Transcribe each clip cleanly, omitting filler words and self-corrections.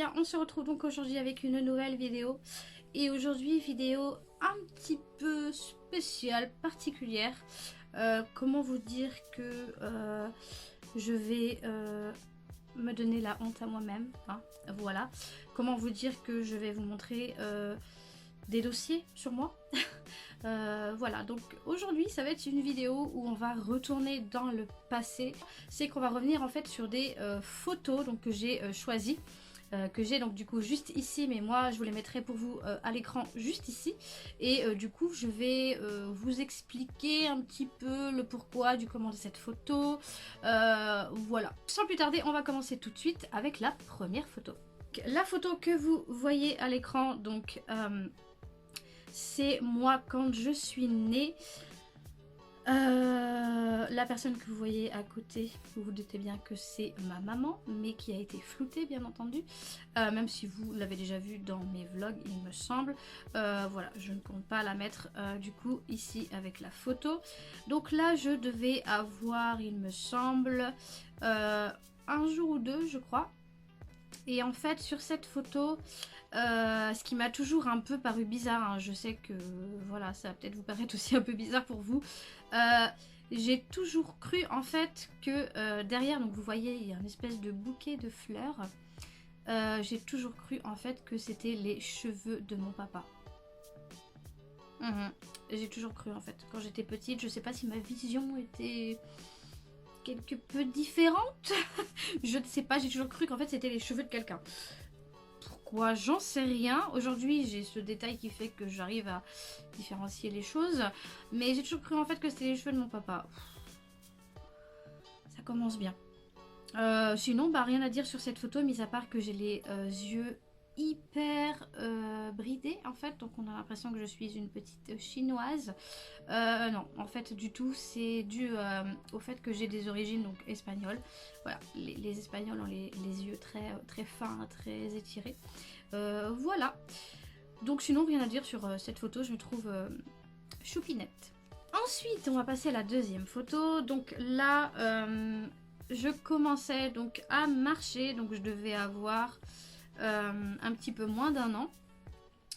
Célia, on se retrouve donc aujourd'hui avec une nouvelle vidéo. Et aujourd'hui, vidéo un petit peu spéciale, particulière. Comment vous dire que je vais me donner la honte à moi-même, hein, voilà. Comment vous dire que je vais vous montrer des dossiers sur moi. Voilà, donc aujourd'hui ça va être une vidéo où on va retourner dans le passé. C'est qu'on va revenir en fait sur des photos donc, que j'ai choisies. Que j'ai donc du coup juste ici, mais moi je vous les mettrai pour vous à l'écran juste ici. Et du coup je vais vous expliquer un petit peu le pourquoi du comment de cette photo. Voilà, sans plus tarder on va commencer tout de suite avec la première photo. La photo que vous voyez à l'écran, donc c'est moi quand je suis née. La personne que vous voyez à côté, vous vous doutez bien que c'est ma maman, mais qui a été floutée bien entendu, même si vous l'avez déjà vu dans mes vlogs il me semble. Voilà, je ne compte pas la mettre du coup ici avec la photo. Donc là je devais avoir, il me semble, un jour ou deux je crois. Et en fait sur cette photo, ce qui m'a toujours un peu paru bizarre, hein, je sais que voilà, ça va peut-être vous paraître aussi un peu bizarre pour vous. J'ai toujours cru en fait que derrière, donc vous voyez, il y a une espèce de bouquet de fleurs. J'ai toujours cru en fait que c'était les cheveux de mon papa. J'ai toujours cru en fait. Quand j'étais petite, je sais pas si ma vision était quelque peu différente. Je ne sais pas, j'ai toujours cru qu'en fait c'était les cheveux de quelqu'un. Pourquoi? J'en sais rien. Aujourd'hui j'ai ce détail qui fait que j'arrive à différencier les choses. Mais j'ai toujours cru en fait que c'était les cheveux de mon papa. Ça commence bien. Sinon, bah, rien à dire sur cette photo, mis à part que j'ai les yeux hyper bridés en fait. Donc on a l'impression que je suis une petite chinoise. Non, en fait du tout, c'est dû au fait que j'ai des origines donc espagnoles. Voilà, les Espagnols ont les yeux très fins, très étirés. Voilà. Donc sinon, rien à dire sur cette photo, je me trouve choupinette. Ensuite, on va passer à la deuxième photo. Donc là, je commençais donc à marcher, donc je devais avoir un petit peu moins d'1 an.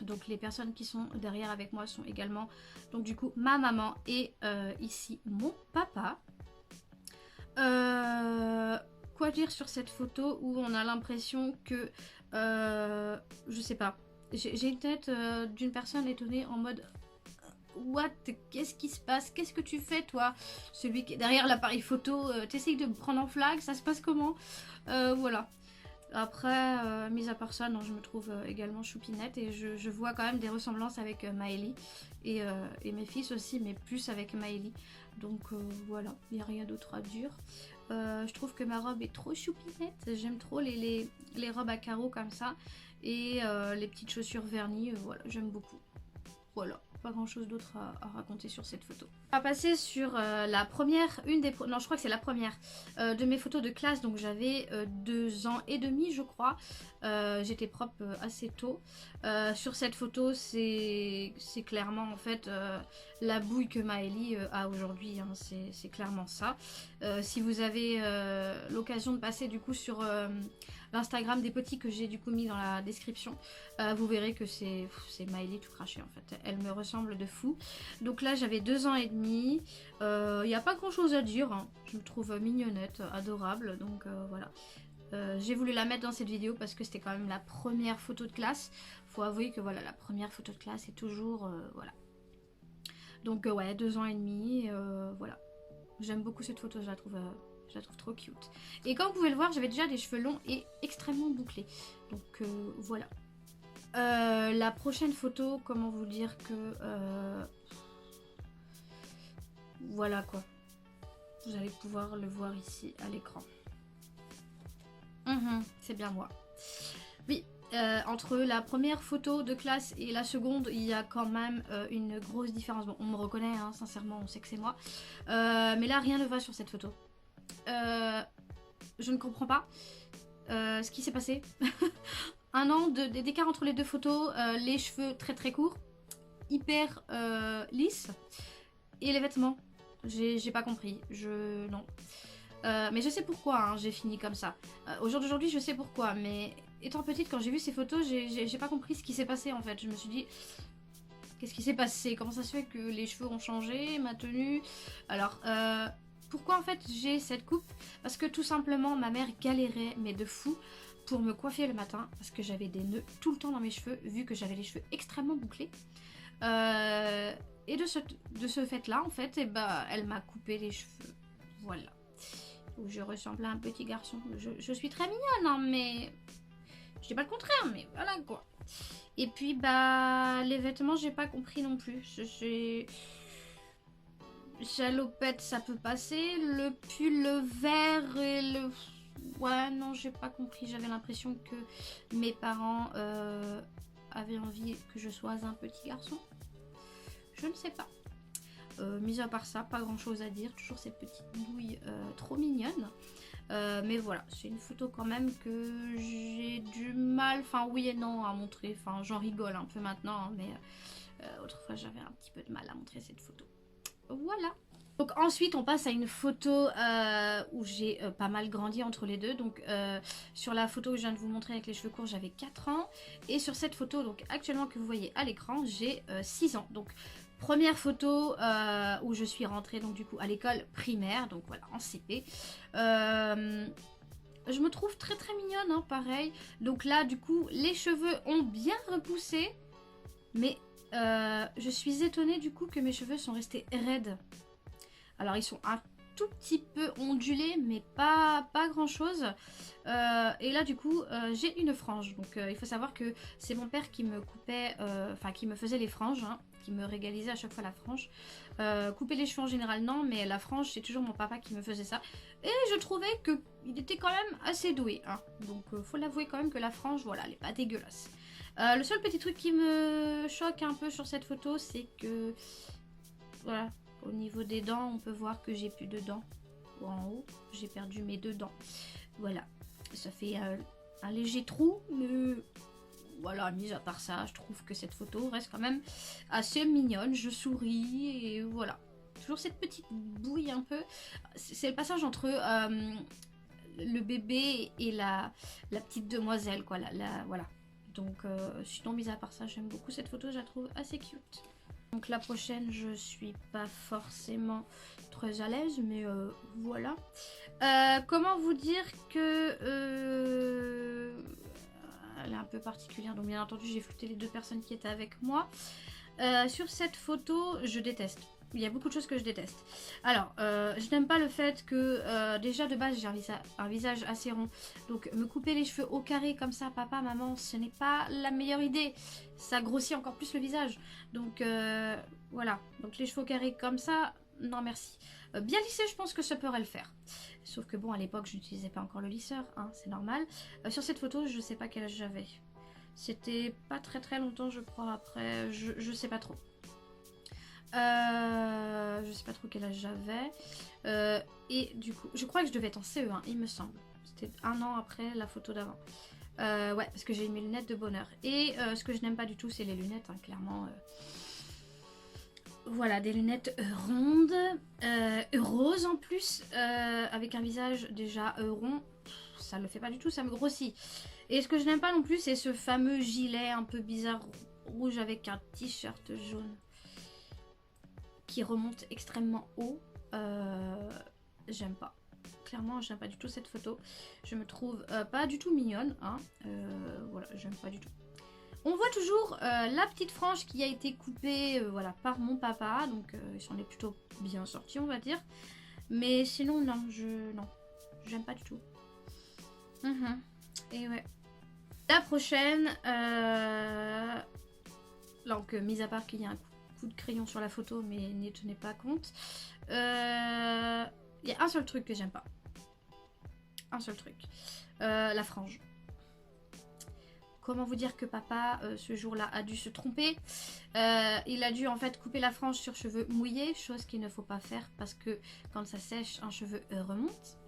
Donc les personnes qui sont derrière avec moi sont également donc du coup ma maman et ici mon papa. Quoi dire sur cette photo où on a l'impression que je sais pas, j'ai une tête d'une personne étonnée en mode what, qu'est-ce qui se passe, qu'est-ce que tu fais toi, celui qui est derrière l'appareil photo, t'essayes de me prendre en flag, ça se passe comment? Voilà. Après, mis à part ça, non, je me trouve également choupinette et je vois quand même des ressemblances avec Maëlie et mes fils aussi, mais plus avec Maëlie. Donc voilà, il n'y a rien d'autre à dire. Je trouve que ma robe est trop choupinette, j'aime trop les robes à carreaux comme ça et les petites chaussures vernies, voilà, j'aime beaucoup. Voilà. Pas grand chose d'autre à raconter sur cette photo. On va passer sur la première, non je crois que c'est la première de mes photos de classe. Donc j'avais 2 ans et demi je crois. J'étais prof assez tôt. Sur cette photo c'est clairement en fait la bouille que Maëlie a aujourd'hui, hein, c'est clairement ça. Si vous avez l'occasion de passer du coup sur l'Instagram des petits que j'ai du coup mis dans la description, vous verrez que c'est Maëlie tout craché en fait. Elle me ressemble de fou. Donc là j'avais 2 ans et demi. Il n'y a pas grand chose à dire, hein. Je me trouve mignonnette, adorable. Donc voilà. J'ai voulu la mettre dans cette vidéo parce que c'était quand même la première photo de classe. Faut avouer que voilà, la première photo de classe est toujours voilà. Donc ouais, 2 ans et demi, voilà. J'aime beaucoup cette photo, je la trouve trop cute. Et comme vous pouvez le voir, j'avais déjà des cheveux longs et extrêmement bouclés. Donc voilà. La prochaine photo, comment vous dire que... voilà quoi. Vous allez pouvoir le voir ici à l'écran. C'est bien moi. Oui, entre la première photo de classe et la seconde, il y a quand même une grosse différence. Bon, on me reconnaît, hein, sincèrement, on sait que c'est moi. Mais là, rien ne va sur cette photo. Je ne comprends pas ce qui s'est passé. 1 an d'écart entre les deux photos, les cheveux très courts, hyper lisses, et les vêtements, j'ai pas compris, non. Mais je sais pourquoi, hein, j'ai fini comme ça. Au jour d'aujourd'hui, je sais pourquoi, mais étant petite, quand j'ai vu ces photos, j'ai pas compris ce qui s'est passé en fait. Je me suis dit, qu'est-ce qui s'est passé? Comment ça se fait que les cheveux ont changé, ma tenue? Alors, pourquoi en fait j'ai cette coupe? Parce que tout simplement, ma mère galérait, mais de fou, pour me coiffer le matin, parce que j'avais des nœuds tout le temps dans mes cheveux, vu que j'avais les cheveux extrêmement bouclés. Et de ce fait-là, en fait, elle m'a coupé les cheveux. Voilà. Je ressemble à un petit garçon. Je suis très mignonne, hein, mais... Je dis pas le contraire, mais voilà quoi. Et puis, les vêtements, j'ai pas compris non plus. Jalopette, ça peut passer. Le pull, le vert et le... Ouais, non, j'ai pas compris. J'avais l'impression que mes parents avaient envie que je sois un petit garçon. Je ne sais pas. Mis à part ça, pas grand chose à dire. Toujours cette petite douille trop mignonne. Mais voilà, c'est une photo quand même que j'ai du mal, enfin oui et non à montrer. Enfin, j'en rigole un peu maintenant, hein, mais autrefois j'avais un petit peu de mal à montrer cette photo. Voilà. Donc ensuite on passe à une photo où j'ai pas mal grandi entre les deux. Donc sur la photo que je viens de vous montrer avec les cheveux courts, j'avais 4 ans. Et sur cette photo donc actuellement que vous voyez à l'écran, j'ai 6 ans. Donc première photo où je suis rentrée donc du coup à l'école primaire, donc voilà en CP. Je me trouve très très mignonne, hein, pareil. Donc là du coup les cheveux ont bien repoussé. Mais je suis étonnée du coup que mes cheveux sont restés raides. Alors ils sont un tout petit peu ondulés mais pas grand chose. Et là du coup j'ai une frange. Donc il faut savoir que c'est mon père qui me coupait, enfin qui me faisait les franges, hein, qui me régalisait à chaque fois la frange. Couper les cheveux en général non, mais la frange c'est toujours mon papa qui me faisait ça. Et je trouvais qu'il était quand même assez doué, hein. Donc faut l'avouer quand même que la frange, voilà, elle est pas dégueulasse. Le seul petit truc qui me choque un peu sur cette photo, c'est que voilà, au niveau des dents, on peut voir que j'ai plus de dents. En haut, j'ai perdu mes 2 dents. Voilà, ça fait un léger trou, mais voilà, mis à part ça, je trouve que cette photo reste quand même assez mignonne. Je souris et voilà. Toujours cette petite bouille un peu. C'est le passage entre le bébé et la petite demoiselle, quoi. Voilà. Donc, sinon, mis à part ça, j'aime beaucoup cette photo, je la trouve assez cute. Donc, la prochaine, je suis pas forcément très à l'aise, mais voilà. Comment vous dire que... elle est un peu particulière, donc bien entendu, j'ai flouté les 2 personnes qui étaient avec moi. Sur cette photo, je déteste. Il y a beaucoup de choses que je déteste. Alors, je n'aime pas le fait que, déjà de base, j'ai un visage assez rond. Donc, me couper les cheveux au carré comme ça, papa, maman, ce n'est pas la meilleure idée. Ça grossit encore plus le visage. Donc, voilà. Donc, les cheveux au carré comme ça, non merci. Bien lissé, je pense que ça pourrait le faire. Sauf que bon, à l'époque, je n'utilisais pas encore le lisseur, hein, c'est normal. Sur cette photo, je sais pas quel âge j'avais. C'était pas très très longtemps, je crois, après. Je sais pas trop. Je sais pas trop quel âge j'avais. Et du coup, je crois que je devais être en CE1, il me semble. C'était 1 an après la photo d'avant. Ouais, parce que j'ai eu mes lunettes de bonheur. Et ce que je n'aime pas du tout, c'est les lunettes, hein, clairement. Voilà, des lunettes rondes, roses en plus, avec un visage déjà rond. Ça le fait pas du tout, ça me grossit. Et ce que je n'aime pas non plus, c'est ce fameux gilet un peu bizarre rouge avec un t-shirt jaune qui remonte extrêmement haut. J'aime pas. Clairement, j'aime pas du tout cette photo. Je me trouve pas du tout mignonne, hein. Voilà, j'aime pas du tout. On voit toujours la petite frange qui a été coupée voilà, par mon papa. Donc, il s'en est plutôt bien sorti, on va dire. Mais sinon, non, j'aime pas du tout. Et ouais. La prochaine, donc, mis à part qu'il y a un coup de crayon sur la photo, mais n'y tenez pas compte. Il y a un seul truc que j'aime pas. Un seul truc. La frange. Comment vous dire que papa, ce jour-là, a dû se tromper. Il a dû en fait couper la frange sur cheveux mouillés, chose qu'il ne faut pas faire parce que quand ça sèche, un cheveu remonte.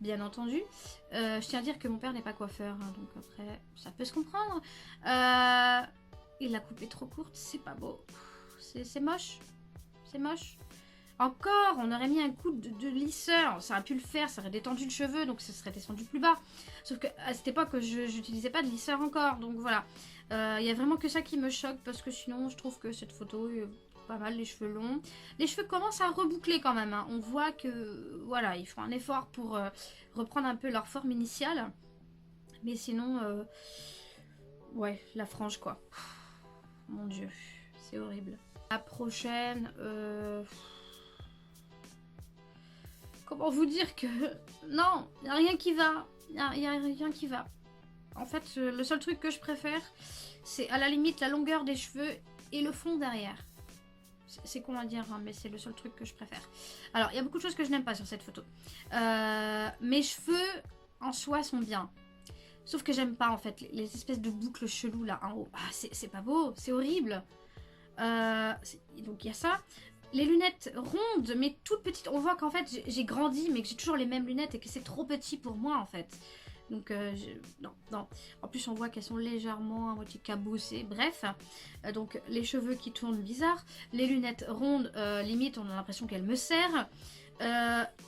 Bien entendu. Je tiens à dire que mon père n'est pas coiffeur, hein, donc après, ça peut se comprendre. Il l'a coupé trop courte, c'est pas beau. C'est moche. C'est moche. Encore, on aurait mis un coup de lisseur, ça aurait pu le faire, ça aurait détendu le cheveu, donc ça serait descendu plus bas. Sauf qu'à cette époque, je n'utilisais pas de lisseur encore, donc voilà. Il y a vraiment que ça qui me choque, parce que sinon, je trouve que cette photo est pas mal, les cheveux longs. Les cheveux commencent à reboucler quand même, hein. On voit que, voilà, ils font un effort pour reprendre un peu leur forme initiale. Mais sinon, ouais, la frange, quoi. Mon Dieu, c'est horrible. La prochaine... Comment vous dire que... Non, il n'y a rien qui va. Il n'y a rien qui va. En fait, le seul truc que je préfère, c'est à la limite la longueur des cheveux et le fond derrière. C'est con à dire, hein, mais c'est le seul truc que je préfère. Alors, il y a beaucoup de choses que je n'aime pas sur cette photo. Mes cheveux, en soi, sont bien. Sauf que j'aime pas, en fait, les espèces de boucles cheloues, là, en haut. Ah, c'est pas beau, c'est horrible. Donc, il y a ça. Les lunettes rondes, mais toutes petites. On voit qu'en fait, j'ai grandi, mais que j'ai toujours les mêmes lunettes et que c'est trop petit pour moi, en fait. Donc, non, non. En plus, on voit qu'elles sont légèrement à moitié caboussées. Bref, donc les cheveux qui tournent bizarre. Les lunettes rondes, limite, on a l'impression qu'elles me serrent.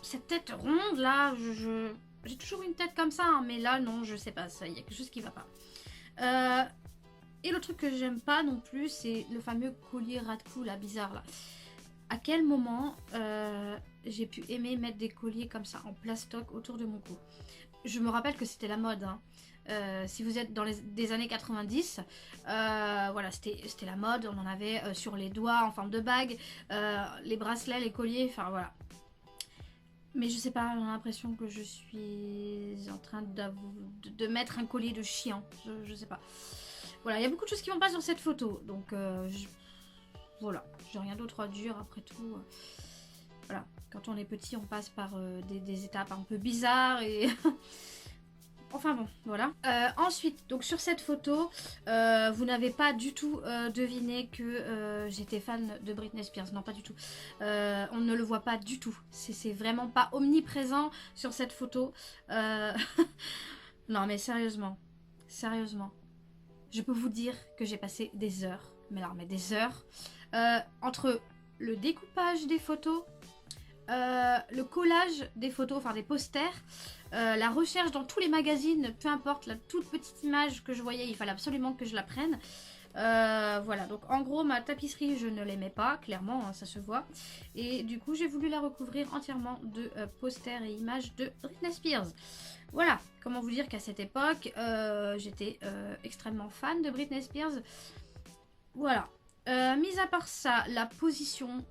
Cette tête ronde, là, j'ai toujours une tête comme ça, hein, mais là, non, je sais pas. Il y a quelque chose qui va pas. Et le truc que j'aime pas non plus, c'est le fameux collier rat-de-cou, là, bizarre, là. À quel moment j'ai pu aimer mettre des colliers comme ça, en plastoc, autour de mon cou? Je me rappelle que c'était la mode, hein. Si vous êtes dans des années 90, voilà, c'était la mode. On en avait sur les doigts en forme de bague, les bracelets, les colliers, enfin voilà. Mais je sais pas, j'ai l'impression que je suis en train de mettre un collier de chien. Je sais pas. Voilà, il y a beaucoup de choses qui vont pas sur cette photo. Donc voilà, j'ai rien d'autre à dire après tout. Voilà, quand on est petit, on passe par des étapes un peu bizarres et... Enfin bon, voilà. Ensuite, donc sur cette photo, vous n'avez pas du tout deviné que j'étais fan de Britney Spears. Non, pas du tout. On ne le voit pas du tout. C'est vraiment pas omniprésent sur cette photo. Non, mais sérieusement. Sérieusement. Je peux vous dire que j'ai passé des heures. Mais alors, mais des heures. Entre le découpage des photos... le collage des photos, enfin des posters, la recherche dans tous les magazines, peu importe, la toute petite image que je voyais, il fallait absolument que je la prenne. Voilà, donc en gros ma tapisserie je ne l'aimais pas, clairement, hein, ça se voit. Et du coup j'ai voulu la recouvrir entièrement de posters et images de Britney Spears. Voilà, comment vous dire qu'à cette époque j'étais extrêmement fan de Britney Spears. Voilà, mis à part ça, la position...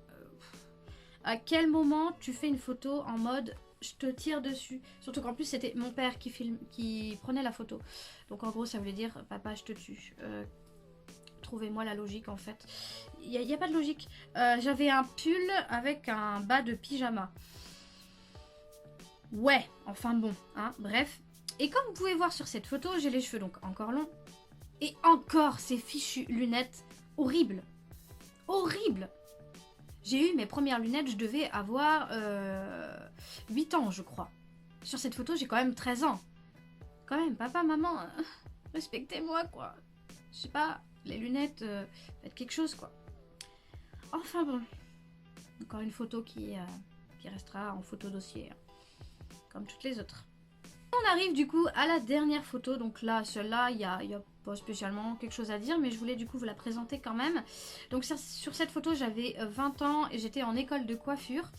À quel moment tu fais une photo en mode je te tire dessus? Surtout qu'en plus c'était mon père qui prenait la photo. Donc en gros ça voulait dire papa je te tue. Trouvez-moi la logique en fait. Il n'y a pas de logique. J'avais un pull avec un bas de pyjama. Ouais, enfin bon, hein, bref. Et comme vous pouvez voir sur cette photo, j'ai les cheveux donc encore longs. Et encore ces fichues lunettes horribles. Horribles. J'ai eu mes premières lunettes, je devais avoir 8 ans, je crois. Sur cette photo, j'ai quand même 13 ans. Quand même, papa, maman, respectez-moi, quoi. Je sais pas, les lunettes, faites quelque chose, quoi. Enfin bon. Encore une photo qui restera en photo dossier, hein, comme toutes les autres. On arrive du coup à la dernière photo. Donc là, celle-là, il y a pas spécialement quelque chose à dire, mais je voulais du coup vous la présenter quand même. Donc sur cette photo, j'avais 20 ans et j'étais en école de coiffure.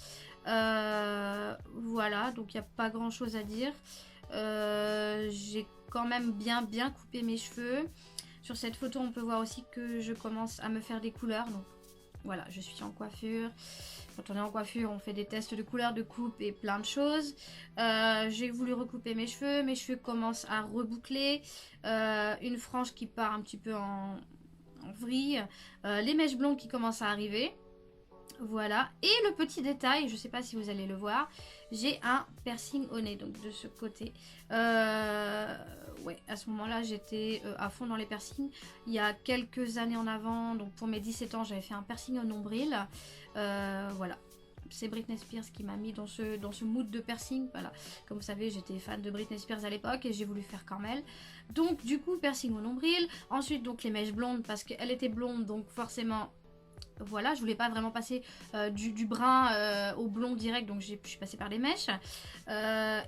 Voilà, donc il n'y a pas grand-chose à dire. J'ai quand même bien coupé mes cheveux. Sur cette photo, on peut voir aussi que je commence à me faire des couleurs. Donc voilà, je suis en coiffure. Quand on est en coiffure, on fait des tests de couleurs, de coupe et plein de choses. J'ai voulu recouper mes cheveux commencent à reboucler. Une frange qui part un petit peu en vrille. Les mèches blondes qui commencent à arriver. Voilà. Et le petit détail, je ne sais pas si vous allez le voir, j'ai un piercing au nez, donc de ce côté. Ouais, à ce moment-là, j'étais à fond dans les piercings. Il y a quelques années en avant, donc pour mes 17 ans, j'avais fait un piercing au nombril. Voilà. C'est Britney Spears qui m'a mis dans ce mood de piercing. Voilà. Comme vous savez, j'étais fan de Britney Spears à l'époque et j'ai voulu faire comme elle. Donc, du coup, piercing au nombril. Ensuite, donc les mèches blondes parce qu'elle était blonde, donc forcément... Voilà, je voulais pas vraiment passer du brun au blond direct, donc je suis passée par les mèches.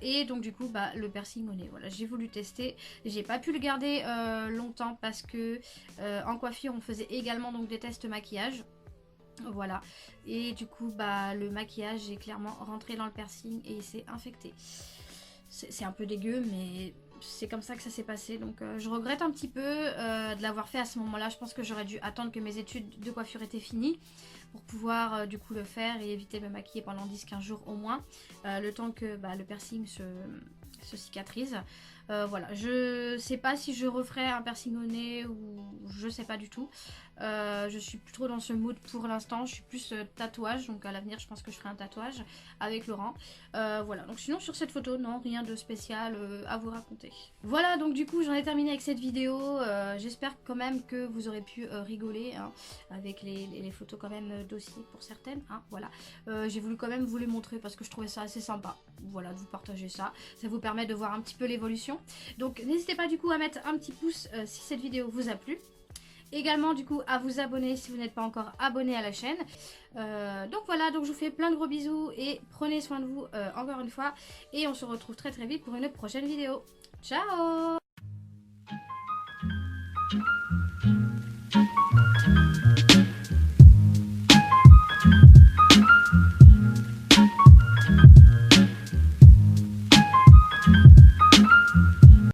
Et donc du coup, bah, le piercing au nez, voilà, j'ai voulu tester. J'ai pas pu le garder longtemps parce que en coiffure, on faisait également donc des tests maquillage. Voilà, et du coup, bah, le maquillage est clairement rentré dans le piercing et il s'est infecté. C'est un peu dégueu, mais c'est comme ça que ça s'est passé. Donc je regrette un petit peu de l'avoir fait à ce moment-là. Je pense que j'aurais dû attendre que mes études de coiffure étaient finies pour pouvoir du coup le faire et éviter de me maquiller pendant 10-15 jours au moins. Le temps que bah, le piercing se cicatrise. Voilà, je sais pas si je referai un piercing au nez ou je sais pas du tout. Je suis plus trop dans ce mood pour l'instant. Je suis plus tatouage, donc à l'avenir je pense que je ferai un tatouage avec Laurent. Voilà, donc sinon sur cette photo, non, rien de spécial à vous raconter. Voilà, donc du coup j'en ai terminé avec cette vidéo. J'espère quand même que vous aurez pu rigoler hein, avec les photos quand même dossiers pour certaines. Hein, voilà, j'ai voulu quand même vous les montrer parce que je trouvais ça assez sympa. Voilà, de vous partager ça. Ça vous permet de voir un petit peu l'évolution. Donc n'hésitez pas du coup à mettre un petit pouce si cette vidéo vous a plu. Également du coup à vous abonner si vous n'êtes pas encore abonné à la chaîne. Donc voilà, donc je vous fais plein de gros bisous et prenez soin de vous encore une fois. Et on se retrouve très très vite pour une prochaine vidéo. Ciao!